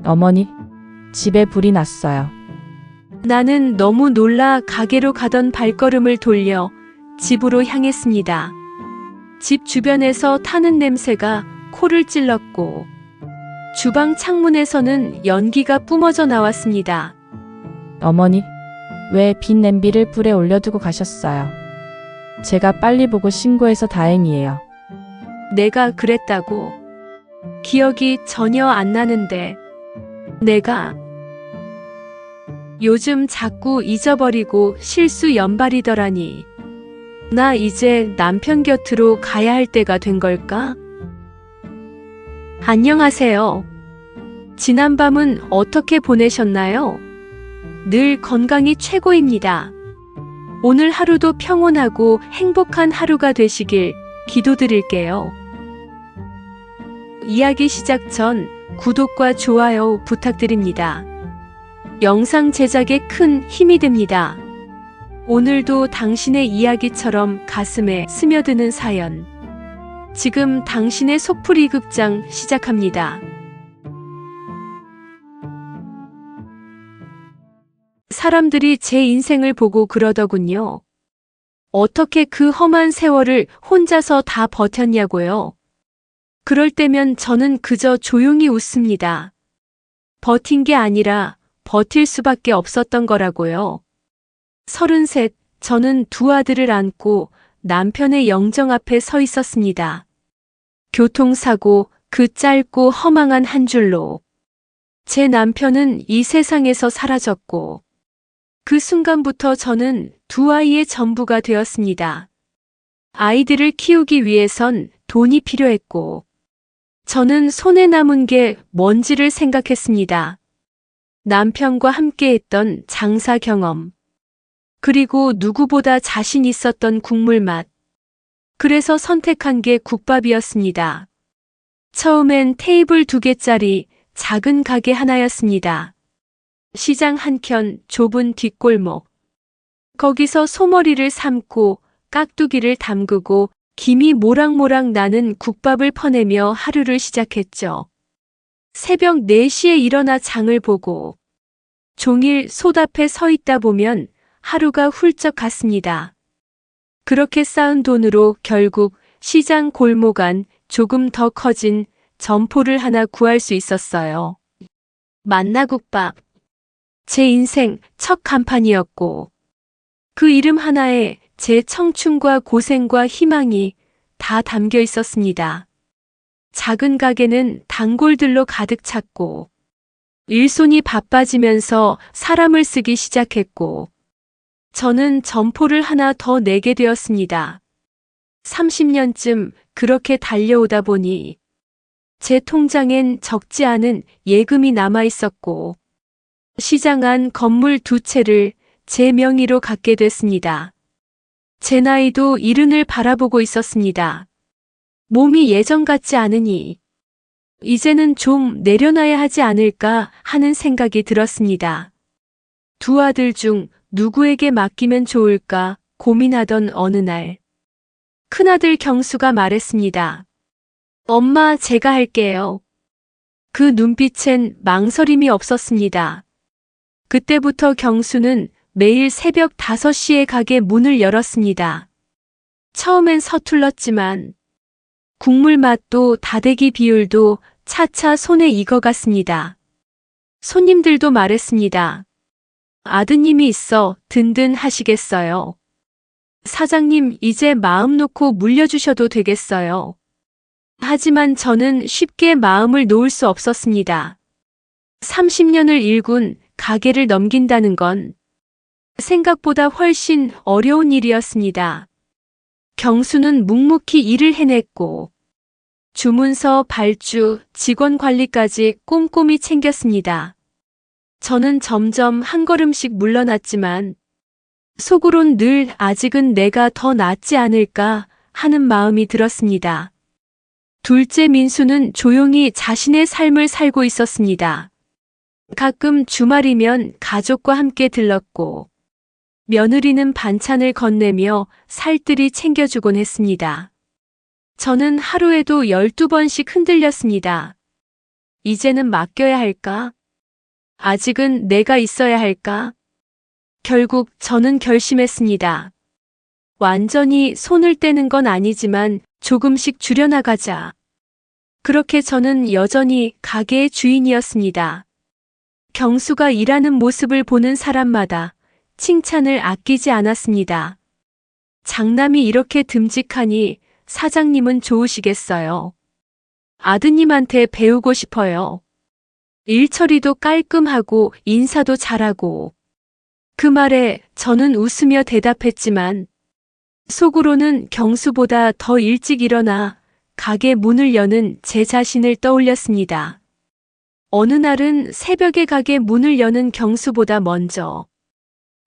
어머니, 집에 불이 났어요. 나는 너무 놀라 가게로 가던 발걸음을 돌려 집으로 향했습니다. 집 주변에서 타는 냄새가 코를 찔렀고 주방 창문에서는 연기가 뿜어져 나왔습니다. 어머니, 왜 빈 냄비를 불에 올려두고 가셨어요? 제가 빨리 보고 신고해서 다행이에요. 내가 그랬다고? 기억이 전혀 안 나는데 내가 요즘 자꾸 잊어버리고 실수 연발이더라니. 나 이제 남편 곁으로 가야 할 때가 된 걸까? 안녕하세요. 지난밤은 어떻게 보내셨나요? 늘 건강이 최고입니다. 오늘 하루도 평온하고 행복한 하루가 되시길 기도드릴게요. 이야기 시작 전 구독과 좋아요 부탁드립니다. 영상 제작에 큰 힘이 됩니다. 오늘도 당신의 이야기처럼 가슴에 스며드는 사연. 지금 당신의 속풀이 극장 시작합니다. 사람들이 제 인생을 보고 그러더군요. 어떻게 그 험한 세월을 혼자서 다 버텼냐고요. 그럴 때면 저는 그저 조용히 웃습니다. 버틴 게 아니라 버틸 수밖에 없었던 거라고요. 33, 저는 두 아들을 안고 남편의 영정 앞에 서 있었습니다. 교통사고, 그 짧고 허망한 한 줄로 제 남편은 이 세상에서 사라졌고 그 순간부터 저는 두 아이의 전부가 되었습니다. 아이들을 키우기 위해선 돈이 필요했고 저는 손에 남은 게 뭔지를 생각했습니다. 남편과 함께했던 장사 경험, 그리고 누구보다 자신 있었던 국물 맛. 그래서 선택한 게 국밥이었습니다. 처음엔 테이블 2개짜리 작은 가게 하나였습니다. 시장 한켠 좁은 뒷골목. 거기서 소머리를 삶고 깍두기를 담그고 김이 모락모락 나는 국밥을 퍼내며 하루를 시작했죠. 새벽 4시에 일어나 장을 보고 종일 솥 앞에 서 있다 보면 하루가 훌쩍 갔습니다. 그렇게 쌓은 돈으로 결국 시장 골목 안 조금 더 커진 점포를 하나 구할 수 있었어요. 만나국밥. 제 인생 첫 간판이었고 그 이름 하나에 제 청춘과 고생과 희망이 다 담겨 있었습니다. 작은 가게는 단골들로 가득 찼고 일손이 바빠지면서 사람을 쓰기 시작했고 저는 점포를 하나 더 내게 되었습니다. 30년쯤 그렇게 달려오다 보니 제 통장엔 적지 않은 예금이 남아 있었고 시장 안 건물 2채를 제 명의로 갖게 됐습니다. 제 나이도 70을 바라보고 있었습니다. 몸이 예전 같지 않으니 이제는 좀 내려놔야 하지 않을까 하는 생각이 들었습니다. 두 아들 중 누구에게 맡기면 좋을까 고민하던 어느 날 큰아들 경수가 말했습니다. 엄마, 제가 할게요. 그 눈빛엔 망설임이 없었습니다. 그때부터 경수는 매일 새벽 5시에 가게 문을 열었습니다. 처음엔 서툴렀지만 국물 맛도 다대기 비율도 차차 손에 익어갔습니다. 손님들도 말했습니다. 아드님이 있어 든든하시겠어요. 사장님, 이제 마음 놓고 물려주셔도 되겠어요. 하지만 저는 쉽게 마음을 놓을 수 없었습니다. 30년을 일군 가게를 넘긴다는 건 생각보다 훨씬 어려운 일이었습니다. 경수는 묵묵히 일을 해냈고 주문서, 발주, 직원 관리까지 꼼꼼히 챙겼습니다. 저는 점점 한 걸음씩 물러났지만 속으론 늘 아직은 내가 더 낫지 않을까 하는 마음이 들었습니다. 둘째 민수는 조용히 자신의 삶을 살고 있었습니다. 가끔 주말이면 가족과 함께 들렀고 며느리는 반찬을 건네며 살뜰히 챙겨주곤 했습니다. 저는 하루에도 12번씩 흔들렸습니다. 이제는 맡겨야 할까? 아직은 내가 있어야 할까? 결국 저는 결심했습니다. 완전히 손을 떼는 건 아니지만 조금씩 줄여나가자. 그렇게 저는 여전히 가게의 주인이었습니다. 경수가 일하는 모습을 보는 사람마다 칭찬을 아끼지 않았습니다. 장남이 이렇게 듬직하니 사장님은 좋으시겠어요. 아드님한테 배우고 싶어요. 일처리도 깔끔하고 인사도 잘하고. 그 말에 저는 웃으며 대답했지만 속으로는 경수보다 더 일찍 일어나 가게 문을 여는 제 자신을 떠올렸습니다. 어느 날은 새벽에 가게 문을 여는 경수보다 먼저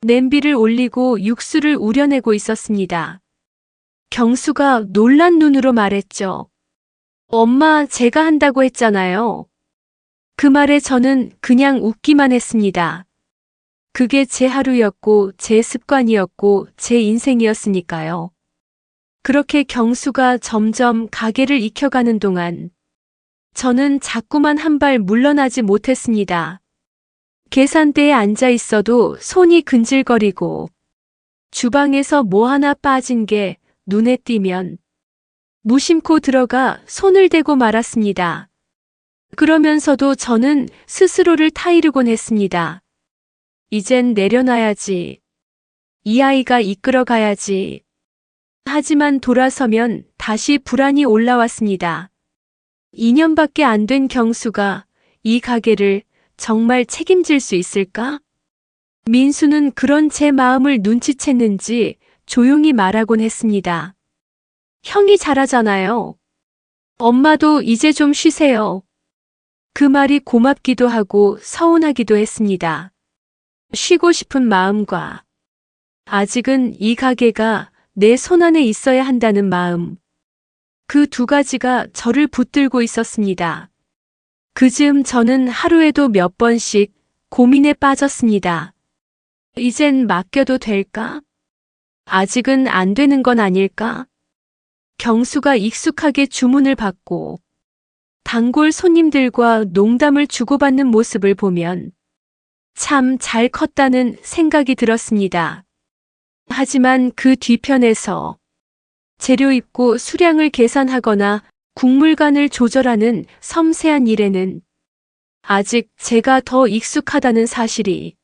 냄비를 올리고 육수를 우려내고 있었습니다. 경수가 놀란 눈으로 말했죠. 엄마, 제가 한다고 했잖아요. 그 말에 저는 그냥 웃기만 했습니다. 그게 제 하루였고 제 습관이었고 제 인생이었으니까요. 그렇게 경수가 점점 가게를 익혀가는 동안 저는 자꾸만 한 발 물러나지 못했습니다. 계산대에 앉아 있어도 손이 근질거리고 주방에서 뭐 하나 빠진 게 눈에 띄면 무심코 들어가 손을 대고 말았습니다. 그러면서도 저는 스스로를 타이르곤 했습니다. 이젠 내려놔야지. 이 아이가 이끌어가야지. 하지만 돌아서면 다시 불안이 올라왔습니다. 2년밖에 안 된 경수가 이 가게를 정말 책임질 수 있을까? 민수는 그런 제 마음을 눈치챘는지 조용히 말하곤 했습니다. 형이 잘하잖아요. 엄마도 이제 좀 쉬세요. 그 말이 고맙기도 하고 서운하기도 했습니다. 쉬고 싶은 마음과 아직은 이 가게가 내 손안에 있어야 한다는 마음. 그 두 가지가 저를 붙들고 있었습니다. 그즈음 저는 하루에도 몇 번씩 고민에 빠졌습니다. 이젠 맡겨도 될까? 아직은 안 되는 건 아닐까? 경수가 익숙하게 주문을 받고 단골 손님들과 농담을 주고받는 모습을 보면 참 잘 컸다는 생각이 들었습니다. 하지만 그 뒤편에서 재료 입고 수량을 계산하거나 국물간을 조절하는 섬세한 일에는 아직 제가 더 익숙하다는 사실이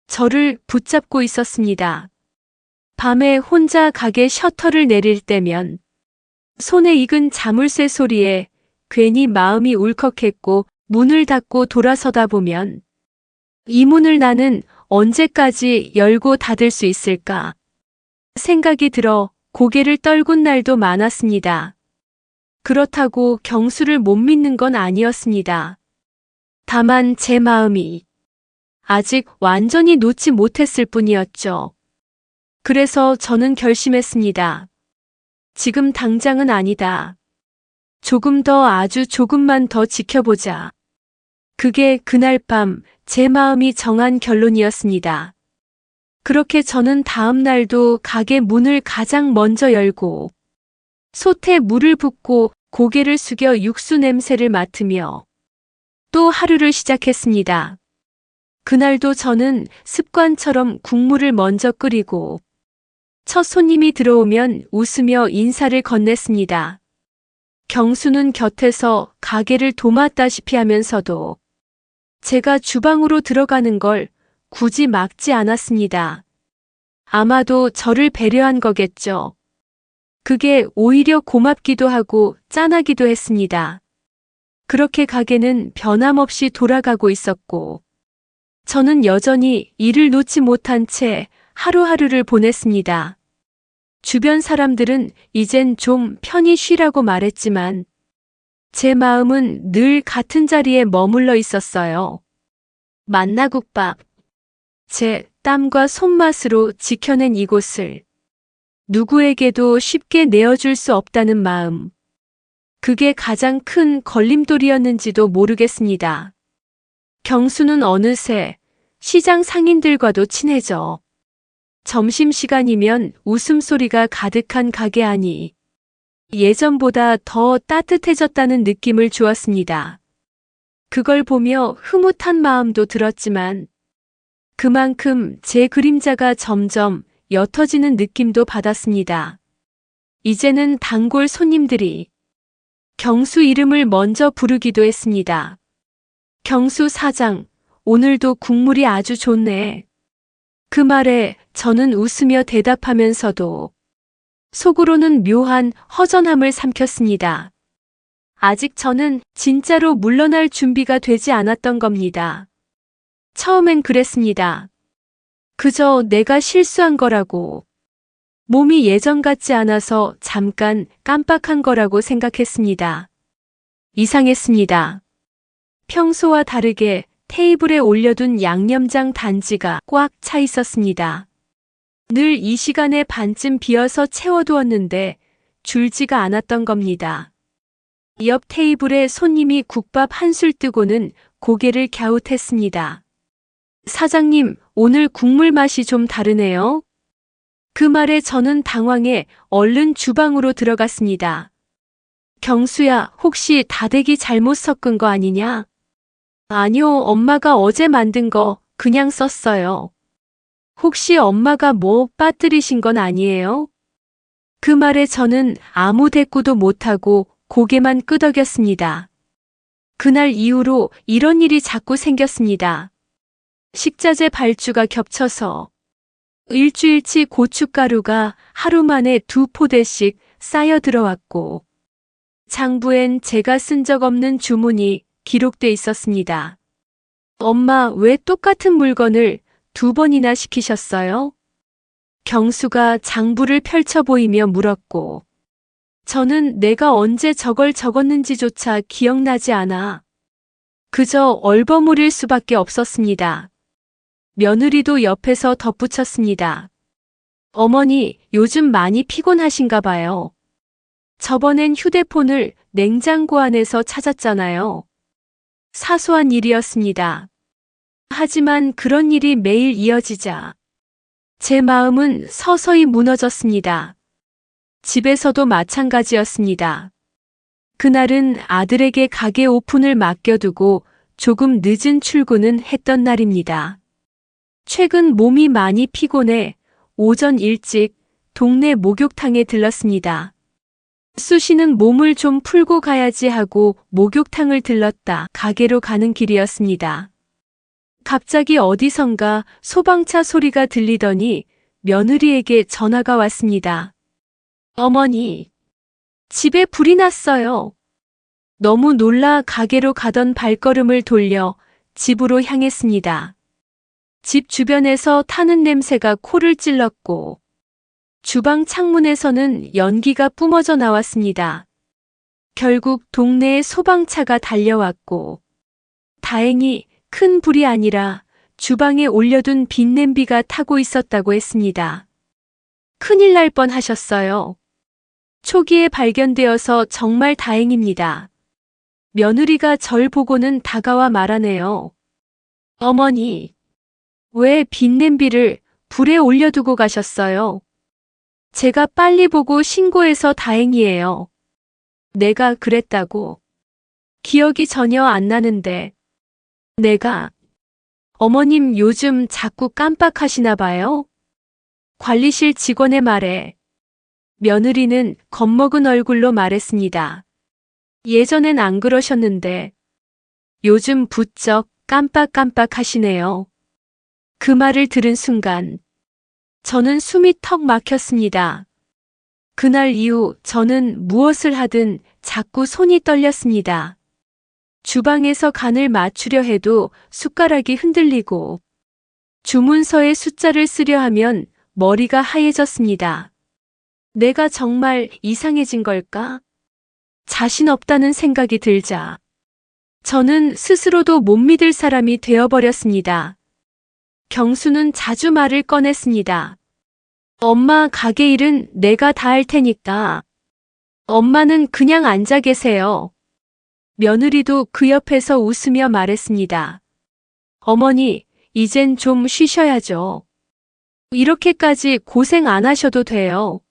저를 붙잡고 있었습니다. 밤에 혼자 가게 셔터를 내릴 때면 손에 익은 자물쇠 소리에 괜히 마음이 울컥했고 문을 닫고 돌아서다 보면 이 문을 나는 언제까지 열고 닫을 수 있을까 생각이 들어 고개를 떨군 날도 많았습니다. 그렇다고 경수를 못 믿는 건 아니었습니다. 다만 제 마음이 아직 완전히 놓지 못했을 뿐이었죠. 그래서 저는 결심했습니다. 지금 당장은 아니다. 조금 더, 아주 조금만 더 지켜보자. 그게 그날 밤 제 마음이 정한 결론이었습니다. 그렇게 저는 다음 날도 가게 문을 가장 먼저 열고 솥에 물을 붓고 고개를 숙여 육수 냄새를 맡으며 또 하루를 시작했습니다. 그날도 저는 습관처럼 국물을 먼저 끓이고 첫 손님이 들어오면 웃으며 인사를 건넸습니다. 경수는 곁에서 가게를 도맡다시피 하면서도 제가 주방으로 들어가는 걸 굳이 막지 않았습니다. 아마도 저를 배려한 거겠죠. 그게 오히려 고맙기도 하고 짠하기도 했습니다. 그렇게 가게는 변함없이 돌아가고 있었고 저는 여전히 일을 놓지 못한 채 하루하루를 보냈습니다. 주변 사람들은 이젠 좀 편히 쉬라고 말했지만 제 마음은 늘 같은 자리에 머물러 있었어요. 만나국밥. 제 땀과 손맛으로 지켜낸 이곳을 누구에게도 쉽게 내어줄 수 없다는 마음. 그게 가장 큰 걸림돌이었는지도 모르겠습니다. 경수는 어느새 시장 상인들과도 친해져 점심시간이면 웃음소리가 가득한 가게 안이 예전보다 더 따뜻해졌다는 느낌을 주었습니다. 그걸 보며 흐뭇한 마음도 들었지만 그만큼 제 그림자가 점점 옅어지는 느낌도 받았습니다. 이제는 단골 손님들이 경수 이름을 먼저 부르기도 했습니다. 경수 사장, 오늘도 국물이 아주 좋네. 그 말에 저는 웃으며 대답하면서도 속으로는 묘한 허전함을 삼켰습니다. 아직 저는 진짜로 물러날 준비가 되지 않았던 겁니다. 처음엔 그랬습니다. 그저 내가 실수한 거라고. 몸이 예전 같지 않아서 잠깐 깜빡한 거라고 생각했습니다. 이상했습니다. 평소와 다르게 테이블에 올려둔 양념장 단지가 꽉 차 있었습니다. 늘 이 시간에 반쯤 비어서 채워두었는데 줄지가 않았던 겁니다. 옆 테이블에 손님이 국밥 한술 뜨고는 고개를 갸웃했습니다. 사장님, 오늘 국물 맛이 좀 다르네요. 그 말에 저는 당황해 얼른 주방으로 들어갔습니다. 경수야, 혹시 다대기 잘못 섞은 거 아니냐? 아니요, 엄마가 어제 만든 거 그냥 썼어요. 혹시 엄마가 뭐 빠뜨리신 건 아니에요? 그 말에 저는 아무 대꾸도 못하고 고개만 끄덕였습니다. 그날 이후로 이런 일이 자꾸 생겼습니다. 식자재 발주가 겹쳐서 일주일치 고춧가루가 하루 만에 2포대씩 쌓여 들어왔고 장부엔 제가 쓴 적 없는 주문이 기록돼 있었습니다. 엄마, 왜 똑같은 물건을 2번이나 시키셨어요? 경수가 장부를 펼쳐 보이며 물었고 저는 내가 언제 저걸 적었는지조차 기억나지 않아 그저 얼버무릴 수밖에 없었습니다. 며느리도 옆에서 덧붙였습니다. 어머니, 요즘 많이 피곤하신가 봐요. 저번엔 휴대폰을 냉장고 안에서 찾았잖아요. 사소한 일이었습니다. 하지만 그런 일이 매일 이어지자 제 마음은 서서히 무너졌습니다. 집에서도 마찬가지였습니다. 그날은 아들에게 가게 오픈을 맡겨두고 조금 늦은 출근은 했던 날입니다. 최근 몸이 많이 피곤해 오전 일찍 동네 목욕탕에 들렀습니다. 수시는 몸을 좀 풀고 가야지 하고 목욕탕을 들렀다 가게로 가는 길이었습니다. 갑자기 어디선가 소방차 소리가 들리더니 며느리에게 전화가 왔습니다. 어머니, 집에 불이 났어요. 너무 놀라 가게로 가던 발걸음을 돌려 집으로 향했습니다. 집 주변에서 타는 냄새가 코를 찔렀고 주방 창문에서는 연기가 뿜어져 나왔습니다. 결국 동네에 소방차가 달려왔고 다행히 큰 불이 아니라 주방에 올려둔 빈 냄비가 타고 있었다고 했습니다. 큰일 날 뻔 하셨어요. 초기에 발견되어서 정말 다행입니다. 며느리가 절 보고는 다가와 말하네요. 어머니, 왜 빈 냄비를 불에 올려두고 가셨어요? 제가 빨리 보고 신고해서 다행이에요. 내가 그랬다고. 기억이 전혀 안 나는데. 내가. 어머님 요즘 자꾸 깜빡하시나 봐요? 관리실 직원의 말에 며느리는 겁먹은 얼굴로 말했습니다. 예전엔 안 그러셨는데 요즘 부쩍 깜빡깜빡 하시네요. 그 말을 들은 순간 저는 숨이 턱 막혔습니다. 그날 이후 저는 무엇을 하든 자꾸 손이 떨렸습니다. 주방에서 간을 맞추려 해도 숟가락이 흔들리고 주문서에 숫자를 쓰려 하면 머리가 하얘졌습니다. 내가 정말 이상해진 걸까? 자신 없다는 생각이 들자 저는 스스로도 못 믿을 사람이 되어버렸습니다. 경수는 자주 말을 꺼냈습니다. 엄마, 가게 일은 내가 다 할 테니까. 엄마는 그냥 앉아 계세요. 며느리도 그 옆에서 웃으며 말했습니다. 어머니, 이젠 좀 쉬셔야죠. 이렇게까지 고생 안 하셔도 돼요.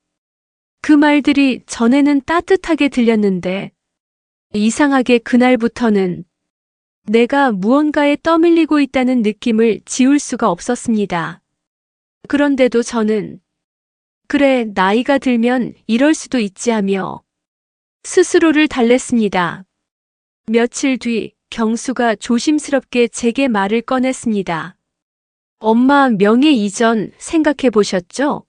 그 말들이 전에는 따뜻하게 들렸는데 이상하게 그날부터는 내가 무언가에 떠밀리고 있다는 느낌을 지울 수가 없었습니다. 그런데도 저는 그래, 나이가 들면 이럴 수도 있지 하며 스스로를 달랬습니다. 며칠 뒤 경수가 조심스럽게 제게 말을 꺼냈습니다. 엄마 명예 이전 생각해 보셨죠?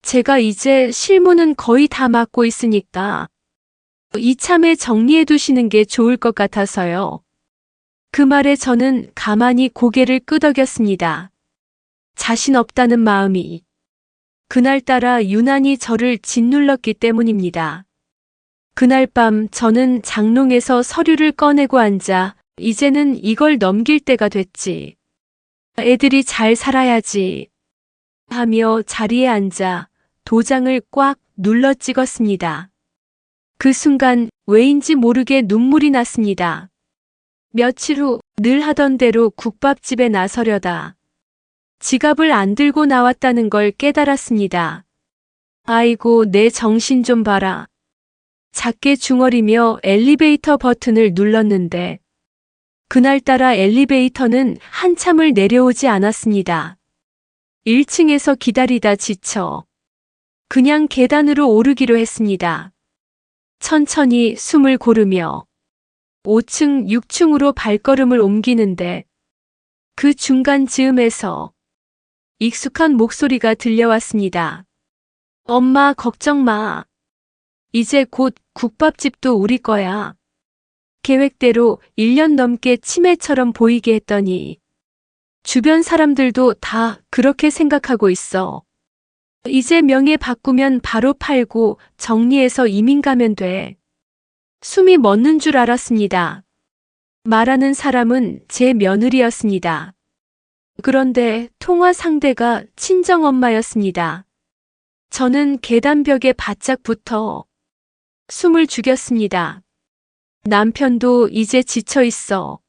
제가 이제 실무는 거의 다 맡고 있으니까 이참에 정리해 두시는 게 좋을 것 같아서요. 그 말에 저는 가만히 고개를 끄덕였습니다. 자신 없다는 마음이 그날따라 유난히 저를 짓눌렀기 때문입니다. 그날 밤 저는 장롱에서 서류를 꺼내고 앉아 이제는 이걸 넘길 때가 됐지. 애들이 잘 살아야지 하며 자리에 앉아 도장을 꽉 눌러 찍었습니다. 그 순간 왜인지 모르게 눈물이 났습니다. 며칠 후 늘 하던 대로 국밥집에 나서려다 지갑을 안 들고 나왔다는 걸 깨달았습니다. 아이고, 내 정신 좀 봐라. 작게 중얼이며 엘리베이터 버튼을 눌렀는데 그날따라 엘리베이터는 한참을 내려오지 않았습니다. 1층에서 기다리다 지쳐 그냥 계단으로 오르기로 했습니다. 천천히 숨을 고르며 5층, 6층으로 발걸음을 옮기는데 그 중간 즈음에서 익숙한 목소리가 들려왔습니다. 엄마, 걱정 마. 이제 곧 국밥집도 우리 거야. 계획대로 1년 넘게 치매처럼 보이게 했더니 주변 사람들도 다 그렇게 생각하고 있어. 이제 명예 바꾸면 바로 팔고 정리해서 이민 가면 돼. 숨이 멎는 줄 알았습니다. 말하는 사람은 제 며느리였습니다. 그런데 통화 상대가 친정엄마였습니다. 저는 계단벽에 바짝 붙어 숨을 죽였습니다. 남편도 이제 지쳐 있어.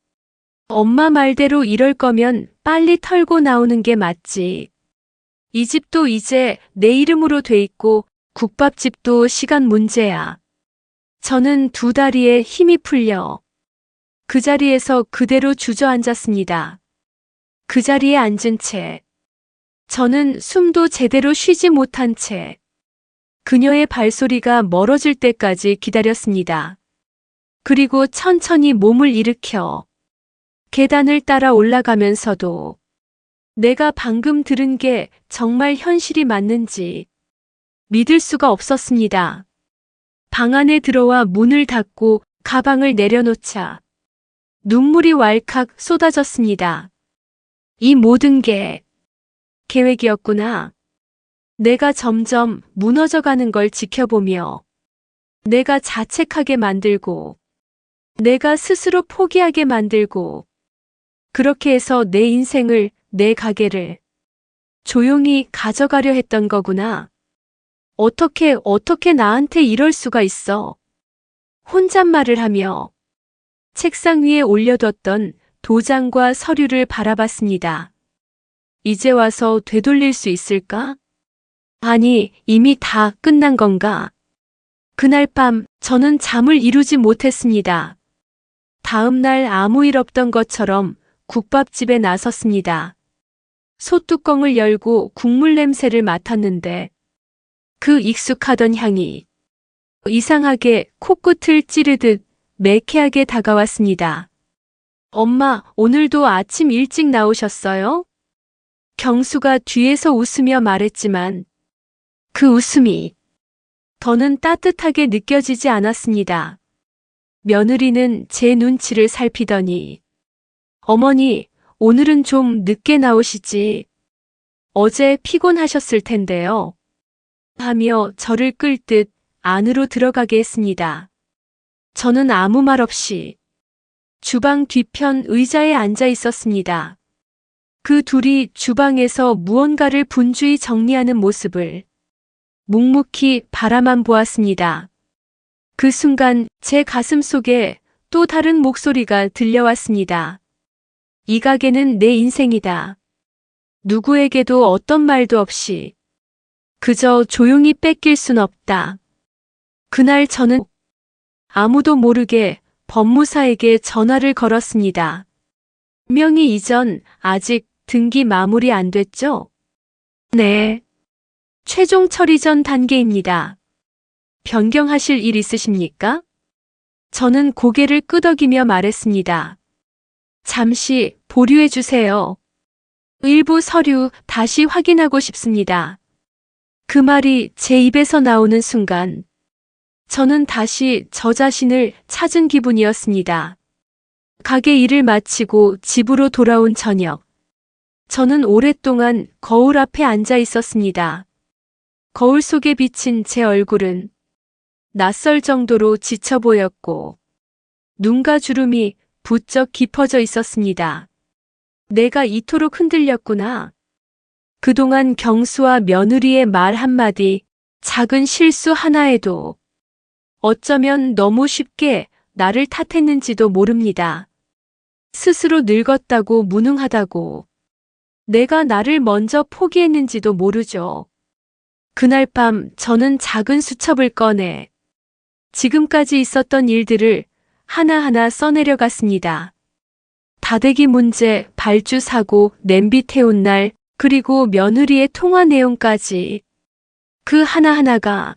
엄마 말대로 이럴 거면 빨리 털고 나오는 게 맞지. 이 집도 이제 내 이름으로 돼 있고 국밥집도 시간 문제야. 저는 두 다리에 힘이 풀려 그 자리에서 그대로 주저앉았습니다. 그 자리에 앉은 채 저는 숨도 제대로 쉬지 못한 채 그녀의 발소리가 멀어질 때까지 기다렸습니다. 그리고 천천히 몸을 일으켜 계단을 따라 올라가면서도 내가 방금 들은 게 정말 현실이 맞는지 믿을 수가 없었습니다. 방 안에 들어와 문을 닫고 가방을 내려놓자 눈물이 왈칵 쏟아졌습니다. 이 모든 게 계획이었구나. 내가 점점 무너져가는 걸 지켜보며 내가 자책하게 만들고 내가 스스로 포기하게 만들고 그렇게 해서 내 인생을, 내 가게를 조용히 가져가려 했던 거구나. 어떻게 나한테 이럴 수가 있어. 혼잣말을 하며 책상 위에 올려뒀던 도장과 서류를 바라봤습니다. 이제 와서 되돌릴 수 있을까? 아니, 이미 다 끝난 건가? 그날 밤 저는 잠을 이루지 못했습니다. 다음 날 아무 일 없던 것처럼 국밥집에 나섰습니다. 솥뚜껑을 열고 국물 냄새를 맡았는데 그 익숙하던 향이 이상하게 코끝을 찌르듯 매캐하게 다가왔습니다. 엄마, 오늘도 아침 일찍 나오셨어요? 경수가 뒤에서 웃으며 말했지만 그 웃음이 더는 따뜻하게 느껴지지 않았습니다. 며느리는 제 눈치를 살피더니 어머니, 오늘은 좀 늦게 나오시지. 어제 피곤하셨을 텐데요. 하며 저를 끌듯 안으로 들어가게 했습니다. 저는 아무 말 없이 주방 뒤편 의자에 앉아 있었습니다. 그 둘이 주방에서 무언가를 분주히 정리하는 모습을 묵묵히 바라만 보았습니다. 그 순간 제 가슴 속에 또 다른 목소리가 들려왔습니다. 이 가게는 내 인생이다. 누구에게도 어떤 말도 없이 그저 조용히 뺏길 순 없다. 그날 저는 아무도 모르게 법무사에게 전화를 걸었습니다. 명의 이전 아직 등기 마무리 안 됐죠? 네. 최종 처리 전 단계입니다. 변경하실 일 있으십니까? 저는 고개를 끄덕이며 말했습니다. 잠시 보류해 주세요. 일부 서류 다시 확인하고 싶습니다. 그 말이 제 입에서 나오는 순간 저는 다시 저 자신을 찾은 기분이었습니다. 가게 일을 마치고 집으로 돌아온 저녁. 저는 오랫동안 거울 앞에 앉아 있었습니다. 거울 속에 비친 제 얼굴은 낯설 정도로 지쳐 보였고 눈과 주름이 부쩍 깊어져 있었습니다. 내가 이토록 흔들렸구나. 그동안 경수와 며느리의 말 한마디, 작은 실수 하나에도 어쩌면 너무 쉽게 나를 탓했는지도 모릅니다. 스스로 늙었다고 무능하다고 내가 나를 먼저 포기했는지도 모르죠. 그날 밤 저는 작은 수첩을 꺼내 지금까지 있었던 일들을 하나하나 써내려갔습니다. 다대기 문제, 발주 사고, 냄비 태운 날, 그리고 며느리의 통화 내용까지 그 하나하나가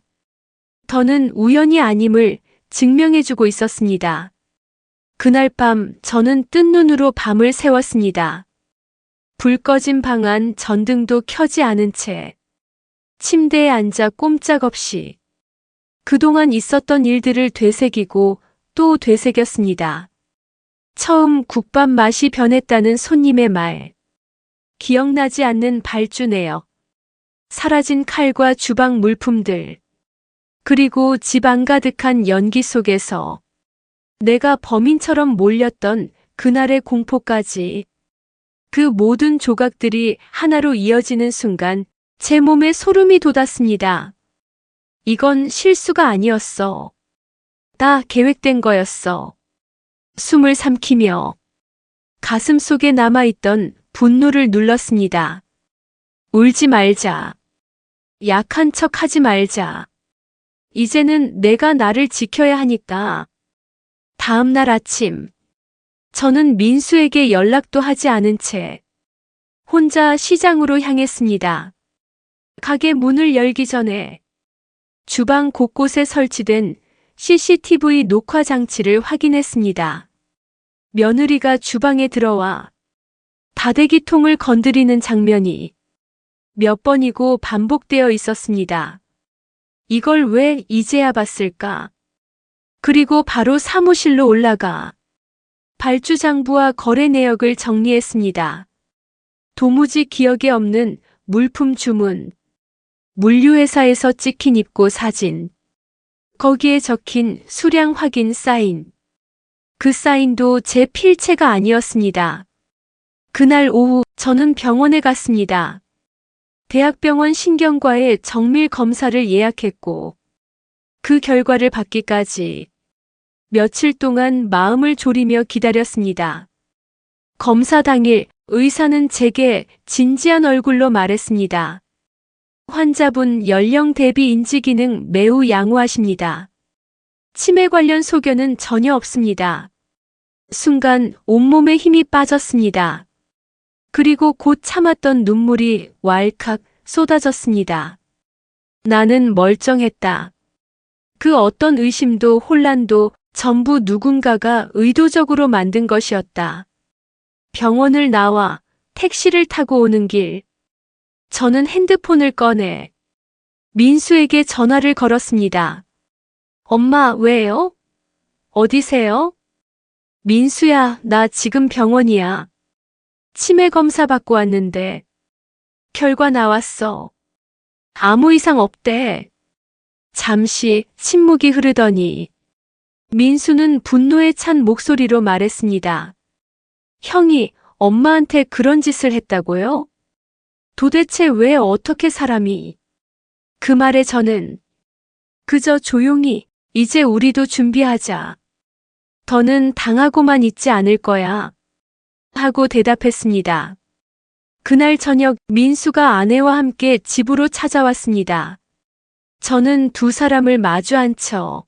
더는 우연이 아님을 증명해주고 있었습니다. 그날 밤 저는 뜬 눈으로 밤을 새웠습니다. 불 꺼진 방 안 전등도 켜지 않은 채 침대에 앉아 꼼짝없이 그동안 있었던 일들을 되새기고 또 되새겼습니다. 처음 국밥 맛이 변했다는 손님의 말, 기억나지 않는 발주 내역, 사라진 칼과 주방 물품들, 그리고 집 안 가득한 연기 속에서 내가 범인처럼 몰렸던 그날의 공포까지 그 모든 조각들이 하나로 이어지는 순간 제 몸에 소름이 돋았습니다. 이건 실수가 아니었어. 다 계획된 거였어. 숨을 삼키며 가슴 속에 남아있던 분노를 눌렀습니다. 울지 말자. 약한 척 하지 말자. 이제는 내가 나를 지켜야 하니까. 다음 날 아침, 저는 민수에게 연락도 하지 않은 채 혼자 시장으로 향했습니다. 가게 문을 열기 전에 주방 곳곳에 설치된 CCTV 녹화 장치를 확인했습니다. 며느리가 주방에 들어와 다대기통을 건드리는 장면이 몇 번이고 반복되어 있었습니다. 이걸 왜 이제야 봤을까? 그리고 바로 사무실로 올라가 발주장부와 거래 내역을 정리했습니다. 도무지 기억에 없는 물품 주문, 물류회사에서 찍힌 입고 사진, 거기에 적힌 수량 확인 사인. 그 사인도 제 필체가 아니었습니다. 그날 오후 저는 병원에 갔습니다. 대학병원 신경과에 정밀 검사를 예약했고 그 결과를 받기까지 며칠 동안 마음을 졸이며 기다렸습니다. 검사 당일 의사는 제게 진지한 얼굴로 말했습니다. 환자분 연령 대비 인지 기능 매우 양호하십니다. 치매 관련 소견은 전혀 없습니다. 순간 온몸에 힘이 빠졌습니다. 그리고 곧 참았던 눈물이 왈칵 쏟아졌습니다. 나는 멀쩡했다. 그 어떤 의심도 혼란도 전부 누군가가 의도적으로 만든 것이었다. 병원을 나와 택시를 타고 오는 길, 저는 핸드폰을 꺼내 민수에게 전화를 걸었습니다. 엄마, 왜요? 어디세요? 민수야, 나 지금 병원이야. 치매 검사 받고 왔는데 결과 나왔어. 아무 이상 없대. 잠시 침묵이 흐르더니 민수는 분노에 찬 목소리로 말했습니다. 형이 엄마한테 그런 짓을 했다고요? 도대체 왜 어떻게 사람이? 그 말에 저는 그저 조용히 이제 우리도 준비하자. 더는 당하고만 있지 않을 거야. 하고 대답했습니다. 그날 저녁 민수가 아내와 함께 집으로 찾아왔습니다. 저는 두 사람을 마주 앉혀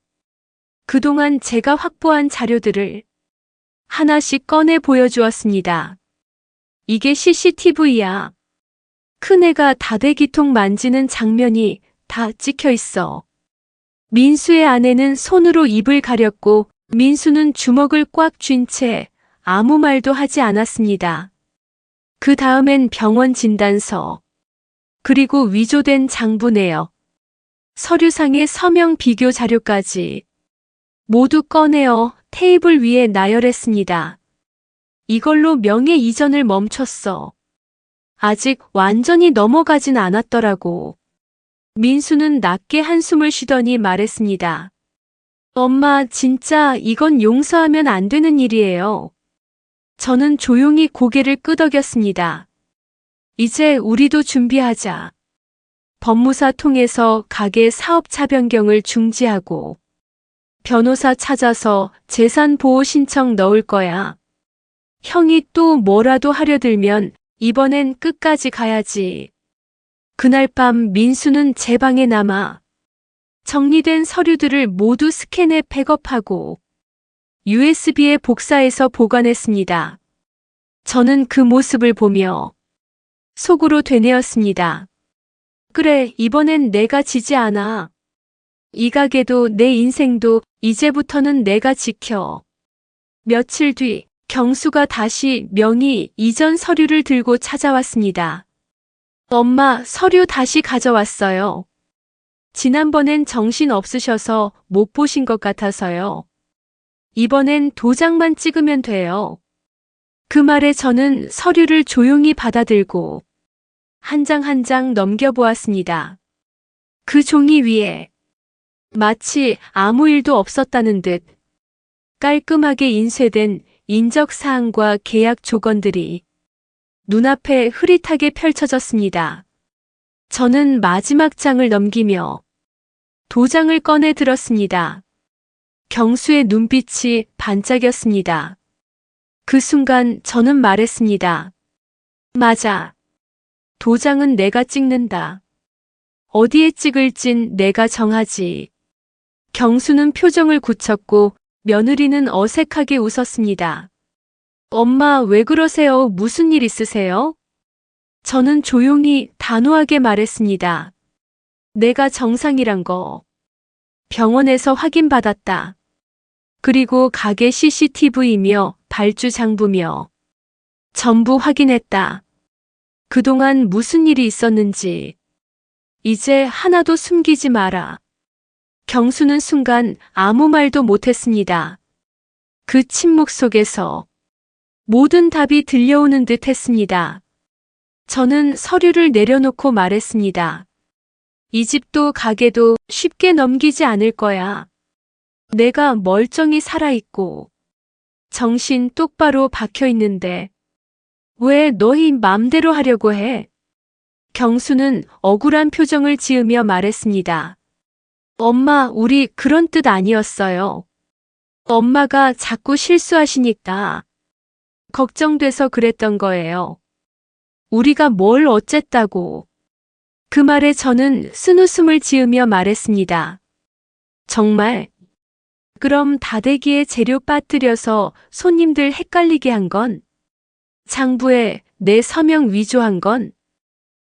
그동안 제가 확보한 자료들을 하나씩 꺼내 보여주었습니다. 이게 CCTV야. 큰애가 다대기통 만지는 장면이 다 찍혀 있어. 민수의 아내는 손으로 입을 가렸고 민수는 주먹을 꽉 쥔 채 아무 말도 하지 않았습니다. 그 다음엔 병원 진단서, 그리고 위조된 장부 내역, 서류상의 서명 비교 자료까지 모두 꺼내어 테이블 위에 나열했습니다. 이걸로 명예 이전을 멈췄어. 아직 완전히 넘어가진 않았더라고. 민수는 낮게 한숨을 쉬더니 말했습니다. 엄마, 진짜 이건 용서하면 안 되는 일이에요. 저는 조용히 고개를 끄덕였습니다. 이제 우리도 준비하자. 법무사 통해서 가게 사업차 변경을 중지하고 변호사 찾아서 재산 보호 신청 넣을 거야. 형이 또 뭐라도 하려 들면 이번엔 끝까지 가야지. 그날 밤 민수는 제 방에 남아 정리된 서류들을 모두 스캔해 백업하고 USB에 복사해서 보관했습니다. 저는 그 모습을 보며 속으로 되뇌었습니다. 그래, 이번엔 내가 지지 않아. 이 가게도 내 인생도 이제부터는 내가 지켜. 며칠 뒤 경수가 다시 명의 이전 서류를 들고 찾아왔습니다. 엄마, 서류 다시 가져왔어요. 지난번엔 정신 없으셔서 못 보신 것 같아서요. 이번엔 도장만 찍으면 돼요. 그 말에 저는 서류를 조용히 받아들고 한 장 한 장 넘겨보았습니다. 그 종이 위에 마치 아무 일도 없었다는 듯 깔끔하게 인쇄된 인적사항과 계약 조건들이 눈앞에 흐릿하게 펼쳐졌습니다. 저는 마지막 장을 넘기며 도장을 꺼내 들었습니다. 경수의 눈빛이 반짝였습니다. 그 순간 저는 말했습니다. 맞아. 도장은 내가 찍는다. 어디에 찍을진 내가 정하지. 경수는 표정을 굳혔고 며느리는 어색하게 웃었습니다. 엄마, 왜 그러세요? 무슨 일 있으세요? 저는 조용히 단호하게 말했습니다. 내가 정상이란 거 병원에서 확인받았다. 그리고 가게 CCTV며 발주 장부며 전부 확인했다. 그동안 무슨 일이 있었는지 이제 하나도 숨기지 마라. 경수는 순간 아무 말도 못했습니다. 그 침묵 속에서 모든 답이 들려오는 듯 했습니다. 저는 서류를 내려놓고 말했습니다. 이 집도 가게도 쉽게 넘기지 않을 거야. 내가 멀쩡히 살아있고 정신 똑바로 박혀 있는데 왜 너희 맘대로 하려고 해? 경수는 억울한 표정을 지으며 말했습니다. 엄마, 우리 그런 뜻 아니었어요. 엄마가 자꾸 실수하시니까 걱정돼서 그랬던 거예요. 우리가 뭘 어쨌다고. 그 말에 저는 쓴웃음을 지으며 말했습니다. 정말? 그럼 다대기에 재료 빠뜨려서 손님들 헷갈리게 한 건? 장부에 내 서명 위조한 건?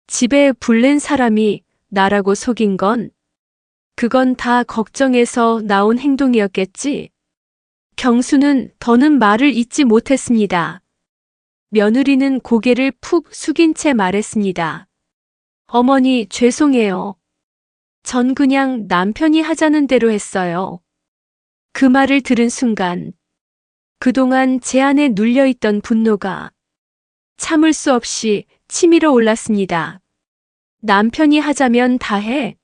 집에 불 낸 사람이 나라고 속인 건? 그건 다 걱정해서 나온 행동이었겠지? 경수는 더는 말을 잇지 못했습니다. 며느리는 고개를 푹 숙인 채 말했습니다. 어머니, 죄송해요. 전 그냥 남편이 하자는 대로 했어요. 그 말을 들은 순간 그동안 제 안에 눌려있던 분노가 참을 수 없이 치밀어 올랐습니다. 남편이 하자면 다 해.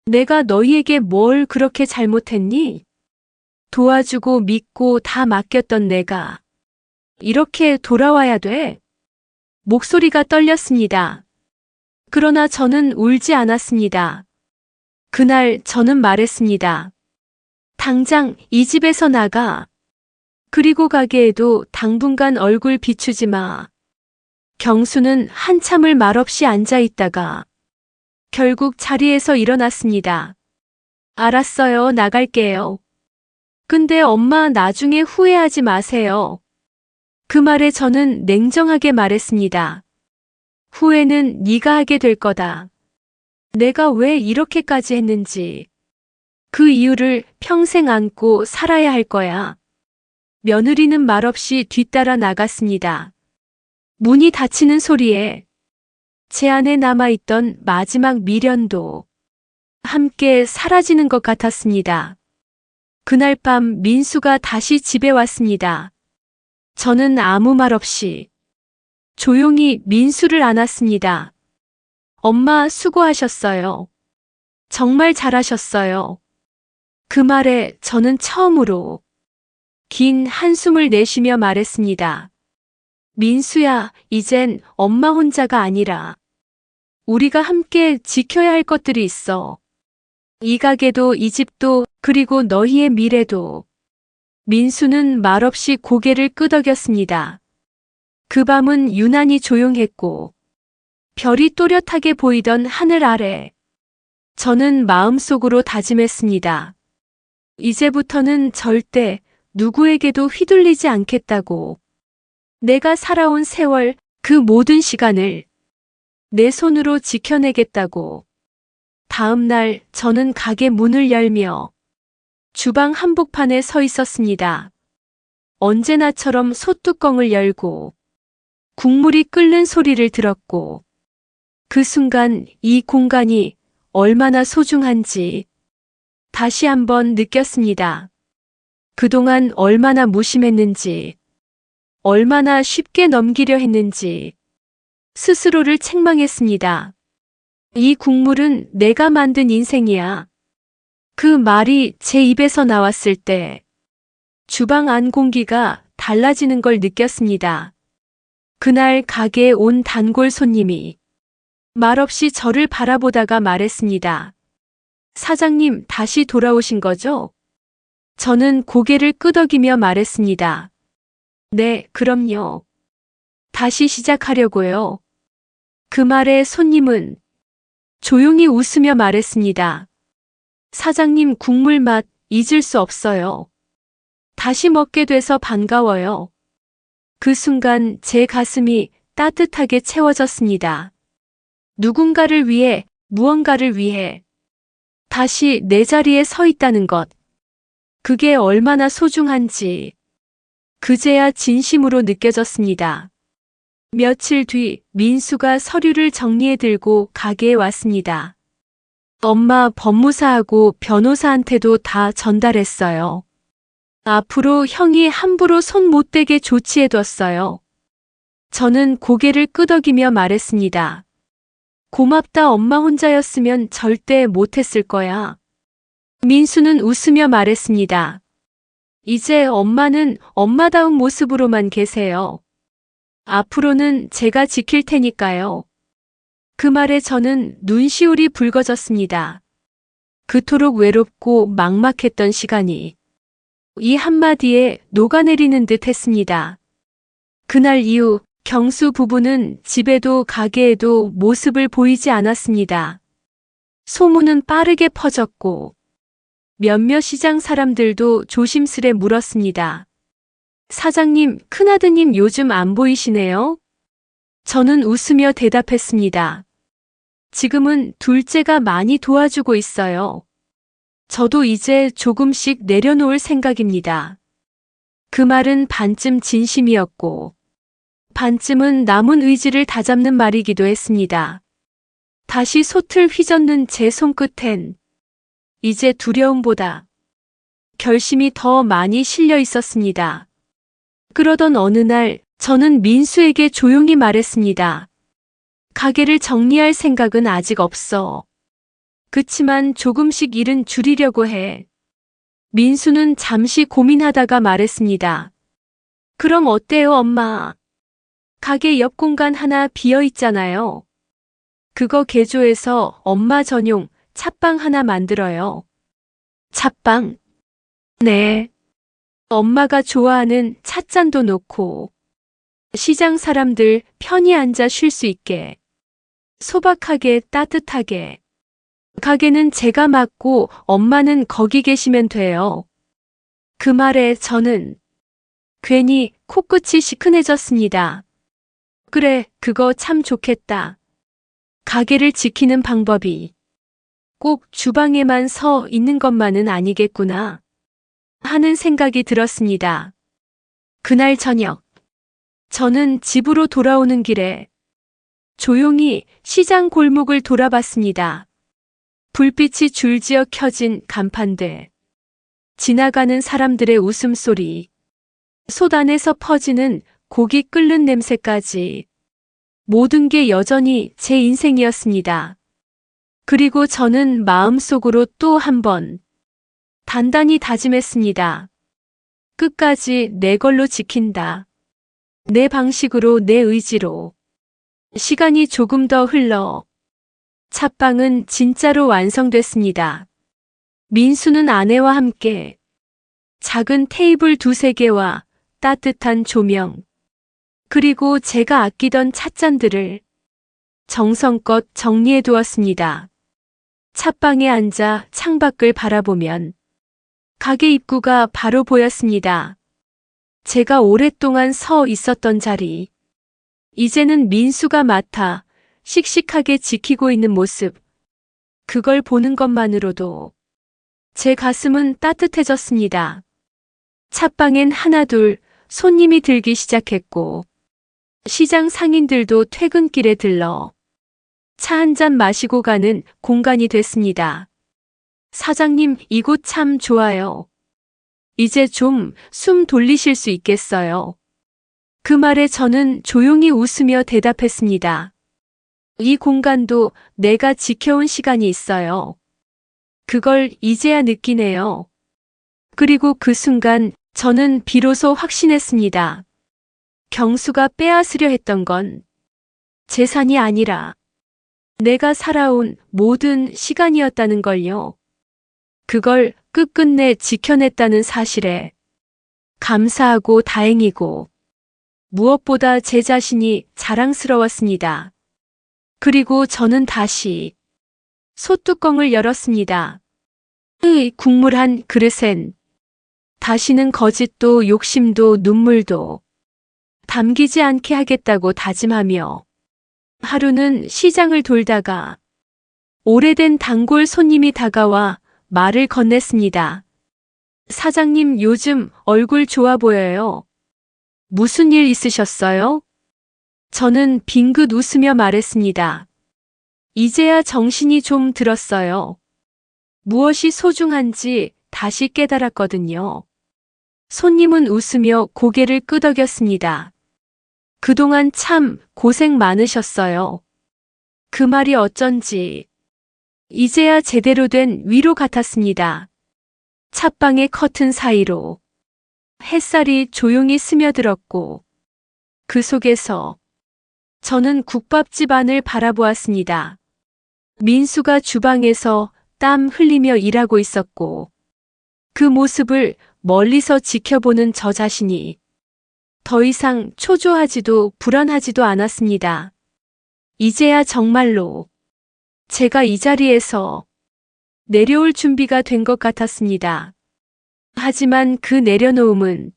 내가 너희에게 뭘 그렇게 잘못했니? 도와주고 믿고 다 맡겼던 내가 이렇게 돌아와야 돼? 목소리가 떨렸습니다. 그러나 저는 울지 않았습니다. 그날 저는 말했습니다. 당장 이 집에서 나가. 그리고 가게에도 당분간 얼굴 비추지 마. 경수는 한참을 말없이 앉아 있다가 결국 자리에서 일어났습니다. 알았어요, 나갈게요. 근데 엄마 나중에 후회하지 마세요. 그 말에 저는 냉정하게 말했습니다. 후회는 네가 하게 될 거다. 내가 왜 이렇게까지 했는지. 그 이유를 평생 안고 살아야 할 거야. 며느리는 말없이 뒤따라 나갔습니다. 문이 닫히는 소리에 제 안에 남아있던 마지막 미련도 함께 사라지는 것 같았습니다. 그날 밤 민수가 다시 집에 왔습니다. 저는 아무 말 없이 조용히 민수를 안았습니다. 엄마 수고하셨어요. 정말 잘하셨어요. 그 말에 저는 처음으로 긴 한숨을 내쉬며 말했습니다. 민수야, 이젠 엄마 혼자가 아니라 우리가 함께 지켜야 할 것들이 있어. 이 가게도 이 집도 그리고 너희의 미래도. 민수는 말없이 고개를 끄덕였습니다. 그 밤은 유난히 조용했고 별이 또렷하게 보이던 하늘 아래 저는 마음속으로 다짐했습니다. 이제부터는 절대 누구에게도 휘둘리지 않겠다고. 내가 살아온 세월, 그 모든 시간을 내 손으로 지켜내겠다고. 다음 날 저는 가게 문을 열며 주방 한복판에 서 있었습니다. 언제나처럼 솥뚜껑을 열고 국물이 끓는 소리를 들었고 그 순간 이 공간이 얼마나 소중한지 다시 한번 느꼈습니다. 그동안 얼마나 무심했는지, 얼마나 쉽게 넘기려 했는지 스스로를 책망했습니다. 이 국물은 내가 만든 인생이야. 그 말이 제 입에서 나왔을 때 주방 안 공기가 달라지는 걸 느꼈습니다. 그날 가게에 온 단골 손님이 말없이 저를 바라보다가 말했습니다. 사장님 다시 돌아오신 거죠? 저는 고개를 끄덕이며 말했습니다. 네, 그럼요. 다시 시작하려고요. 그 말에 손님은 조용히 웃으며 말했습니다. 사장님 국물 맛 잊을 수 없어요. 다시 먹게 돼서 반가워요. 그 순간 제 가슴이 따뜻하게 채워졌습니다. 누군가를 위해, 무언가를 위해 다시 내 자리에 서 있다는 것. 그게 얼마나 소중한지 그제야 진심으로 느껴졌습니다. 며칠 뒤 민수가 서류를 정리해 들고 가게에 왔습니다. 엄마 법무사하고 변호사한테도 다 전달했어요. 앞으로 형이 함부로 손 못 대게 조치해뒀어요. 저는 고개를 끄덕이며 말했습니다. 고맙다, 엄마 혼자였으면 절대 못했을 거야. 민수는 웃으며 말했습니다. 이제 엄마는 엄마다운 모습으로만 계세요. 앞으로는 제가 지킬 테니까요. 그 말에 저는 눈시울이 붉어졌습니다. 그토록 외롭고 막막했던 시간이 이 한마디에 녹아내리는 듯 했습니다. 그날 이후 경수 부부는 집에도 가게에도 모습을 보이지 않았습니다. 소문은 빠르게 퍼졌고 몇몇 시장 사람들도 조심스레 물었습니다. 사장님, 큰아드님 요즘 안 보이시네요? 저는 웃으며 대답했습니다. 지금은 둘째가 많이 도와주고 있어요. 저도 이제 조금씩 내려놓을 생각입니다. 그 말은 반쯤 진심이었고 반쯤은 남은 의지를 다잡는 말이기도 했습니다. 다시 솥을 휘젓는 제 손끝엔 이제 두려움보다 결심이 더 많이 실려 있었습니다. 그러던 어느 날 저는 민수에게 조용히 말했습니다. 가게를 정리할 생각은 아직 없어. 그치만 조금씩 일은 줄이려고 해. 민수는 잠시 고민하다가 말했습니다. 그럼 어때요, 엄마? 가게 옆 공간 하나 비어 있잖아요. 그거 개조해서 엄마 전용 찻방 하나 만들어요. 찻방? 네. 엄마가 좋아하는 찻잔도 놓고 시장 사람들 편히 앉아 쉴 수 있게 소박하게 따뜻하게. 가게는 제가 맡고 엄마는 거기 계시면 돼요. 그 말에 저는 괜히 코끝이 시큰해졌습니다. 그래, 그거 참 좋겠다. 가게를 지키는 방법이 꼭 주방에만 서 있는 것만은 아니겠구나 하는 생각이 들었습니다. 그날 저녁, 저는 집으로 돌아오는 길에 조용히 시장 골목을 돌아봤습니다. 불빛이 줄지어 켜진 간판들, 지나가는 사람들의 웃음소리, 솥 안에서 퍼지는 고기 끓는 냄새까지 모든 게 여전히 제 인생이었습니다. 그리고 저는 마음속으로 또 한 번 단단히 다짐했습니다. 끝까지 내 걸로 지킨다. 내 방식으로, 내 의지로. 시간이 조금 더 흘러 찻방은 진짜로 완성됐습니다. 민수는 아내와 함께 작은 테이블 두세 개와 따뜻한 조명, 그리고 제가 아끼던 찻잔들을 정성껏 정리해 두었습니다. 찻방에 앉아 창밖을 바라보면 가게 입구가 바로 보였습니다. 제가 오랫동안 서 있었던 자리, 이제는 민수가 맡아 씩씩하게 지키고 있는 모습, 그걸 보는 것만으로도 제 가슴은 따뜻해졌습니다. 찻방엔 하나둘 손님이 들기 시작했고, 시장 상인들도 퇴근길에 들러 차 한 잔 마시고 가는 공간이 됐습니다. 사장님, 이곳 참 좋아요. 이제 좀 숨 돌리실 수 있겠어요? 그 말에 저는 조용히 웃으며 대답했습니다. 이 공간도 내가 지켜온 시간이 있어요. 그걸 이제야 느끼네요. 그리고 그 순간 저는 비로소 확신했습니다. 경수가 빼앗으려 했던 건 재산이 아니라 내가 살아온 모든 시간이었다는 걸요. 그걸 끝끝내 지켜냈다는 사실에 감사하고 다행이고 무엇보다 제 자신이 자랑스러웠습니다. 그리고 저는 다시 솥뚜껑을 열었습니다. 국물 한 그릇엔 다시는 거짓도 욕심도 눈물도 담기지 않게 하겠다고 다짐하며 하루는 시장을 돌다가 오래된 단골 손님이 다가와 말을 건넸습니다. 사장님, 요즘 얼굴 좋아 보여요. 무슨 일 있으셨어요? 저는 빙긋 웃으며 말했습니다. 이제야 정신이 좀 들었어요. 무엇이 소중한지 다시 깨달았거든요. 손님은 웃으며 고개를 끄덕였습니다. 그동안 참 고생 많으셨어요. 그 말이 어쩐지 이제야 제대로 된 위로 같았습니다. 찻방의 커튼 사이로 햇살이 조용히 스며들었고 그 속에서 저는 국밥집 안을 바라보았습니다. 민수가 주방에서 땀 흘리며 일하고 있었고 그 모습을 멀리서 지켜보는 저 자신이 더 이상 초조하지도 불안하지도 않았습니다. 이제야 정말로 제가 이 자리에서 내려올 준비가 된 것 같았습니다. 하지만 그 내려놓음은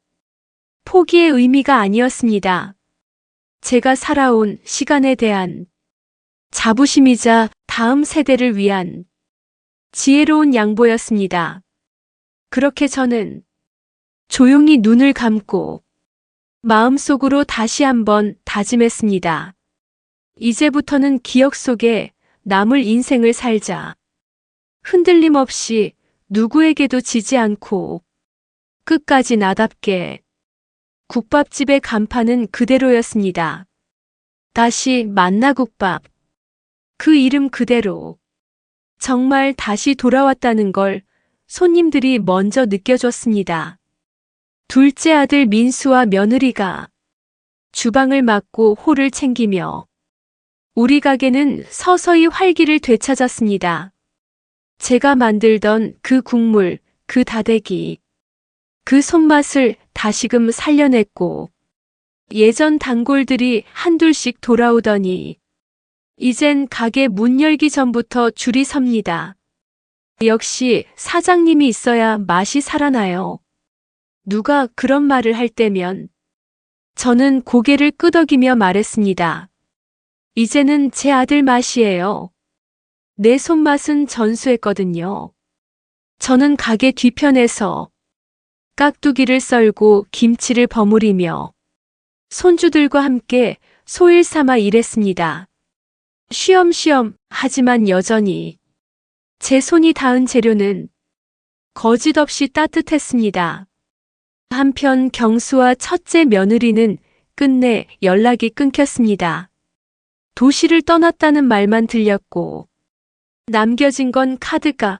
포기의 의미가 아니었습니다. 제가 살아온 시간에 대한 자부심이자 다음 세대를 위한 지혜로운 양보였습니다. 그렇게 저는 조용히 눈을 감고 마음속으로 다시 한번 다짐했습니다. 이제부터는 기억 속에 남을 인생을 살자. 흔들림 없이 누구에게도 지지 않고 끝까지 나답게. 국밥집의 간판은 그대로였습니다. 다시 만나국밥. 그 이름 그대로. 정말 다시 돌아왔다는 걸 손님들이 먼저 느껴줬습니다. 둘째 아들 민수와 며느리가 주방을 맡고 홀을 챙기며 우리 가게는 서서히 활기를 되찾았습니다. 제가 만들던 그 국물, 그 다대기, 그 손맛을 다시금 살려냈고 예전 단골들이 한둘씩 돌아오더니 이젠 가게 문 열기 전부터 줄이 섭니다. 역시 사장님이 있어야 맛이 살아나요. 누가 그런 말을 할 때면 저는 고개를 끄덕이며 말했습니다. 이제는 제 아들 맛이에요. 내 손맛은 전수했거든요. 저는 가게 뒤편에서 깍두기를 썰고 김치를 버무리며 손주들과 함께 소일 삼아 일했습니다. 쉬엄쉬엄 하지만 여전히 제 손이 닿은 재료는 거짓없이 따뜻했습니다. 한편 경수와 첫째 며느리는 끝내 연락이 끊겼습니다. 도시를 떠났다는 말만 들렸고 남겨진 건 카드가,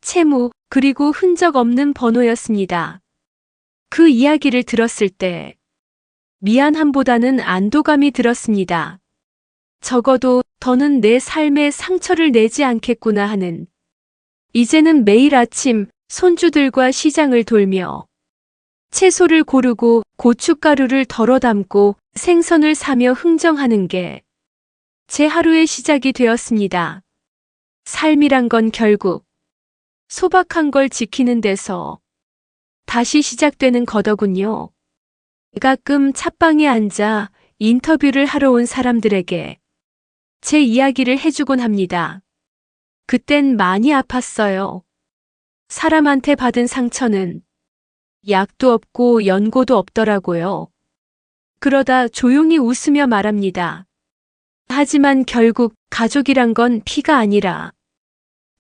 채무, 그리고 흔적 없는 번호였습니다. 그 이야기를 들었을 때 미안함보다는 안도감이 들었습니다. 적어도 더는 내 삶에 상처를 내지 않겠구나 하는. 이제는 매일 아침 손주들과 시장을 돌며 채소를 고르고 고춧가루를 덜어 담고 생선을 사며 흥정하는 게 제 하루의 시작이 되었습니다. 삶이란 건 결국 소박한 걸 지키는 데서 다시 시작되는 거더군요. 가끔 찻방에 앉아 인터뷰를 하러 온 사람들에게 제 이야기를 해주곤 합니다. 그땐 많이 아팠어요. 사람한테 받은 상처는 약도 없고 연고도 없더라고요. 그러다 조용히 웃으며 말합니다. 하지만 결국 가족이란 건 피가 아니라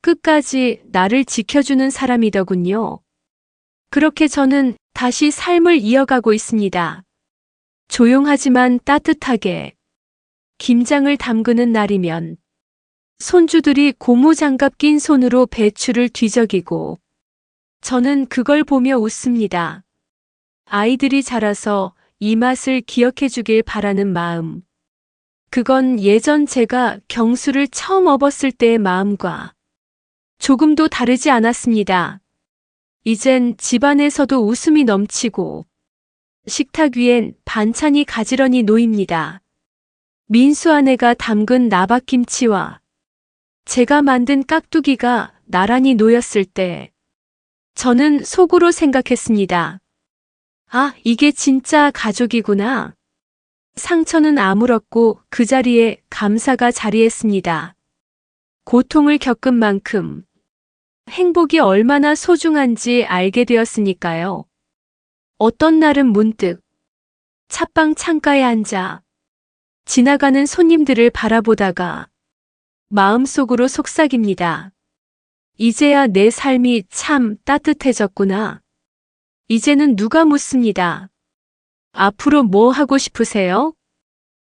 끝까지 나를 지켜주는 사람이더군요. 그렇게 저는 다시 삶을 이어가고 있습니다. 조용하지만 따뜻하게 김장을 담그는 날이면 손주들이 고무장갑 낀 손으로 배추를 뒤적이고 저는 그걸 보며 웃습니다. 아이들이 자라서 이 맛을 기억해 주길 바라는 마음. 그건 예전 제가 경수를 처음 업었을 때의 마음과 조금도 다르지 않았습니다. 이젠 집안에서도 웃음이 넘치고 식탁 위엔 반찬이 가지런히 놓입니다. 민수 아내가 담근 나박김치와 제가 만든 깍두기가 나란히 놓였을 때 저는 속으로 생각했습니다. 아, 이게 진짜 가족이구나. 상처는 아물었고 그 자리에 감사가 자리했습니다. 고통을 겪은 만큼 행복이 얼마나 소중한지 알게 되었으니까요. 어떤 날은 문득 찻방 창가에 앉아 지나가는 손님들을 바라보다가 마음속으로 속삭입니다. 이제야 내 삶이 참 따뜻해졌구나. 이제는 누가 묻습니다. 앞으로 뭐 하고 싶으세요?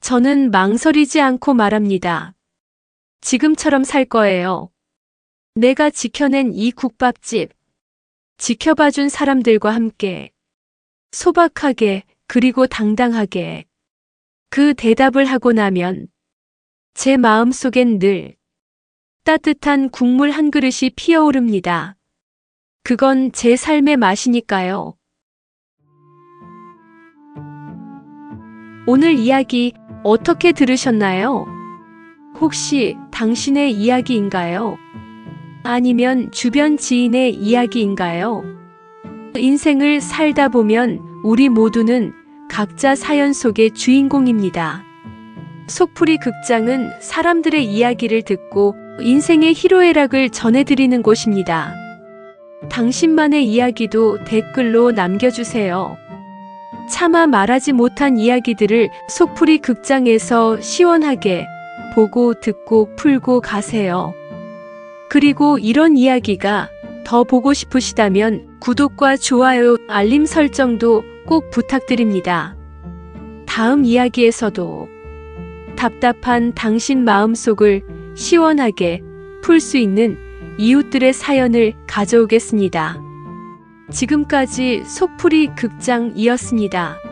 저는 망설이지 않고 말합니다. 지금처럼 살 거예요. 내가 지켜낸 이 국밥집, 지켜봐준 사람들과 함께 소박하게 그리고 당당하게 그 대답을 하고 나면 제 마음속엔 늘 따뜻한 국물 한 그릇이 피어오릅니다. 그건 제 삶의 맛이니까요. 오늘 이야기 어떻게 들으셨나요? 혹시 당신의 이야기인가요? 아니면 주변 지인의 이야기인가요? 인생을 살다 보면 우리 모두는 각자 사연 속의 주인공입니다. 속풀이 극장은 사람들의 이야기를 듣고 인생의 희로애락을 전해드리는 곳입니다. 당신만의 이야기도 댓글로 남겨주세요. 차마 말하지 못한 이야기들을 속풀이 극장에서 시원하게 보고 듣고 풀고 가세요. 그리고 이런 이야기가 더 보고 싶으시다면 구독과 좋아요, 알림 설정도 꼭 부탁드립니다. 다음 이야기에서도 답답한 당신 마음속을 시원하게 풀 수 있는 이웃들의 사연을 가져오겠습니다. 지금까지 속풀이 극장이었습니다.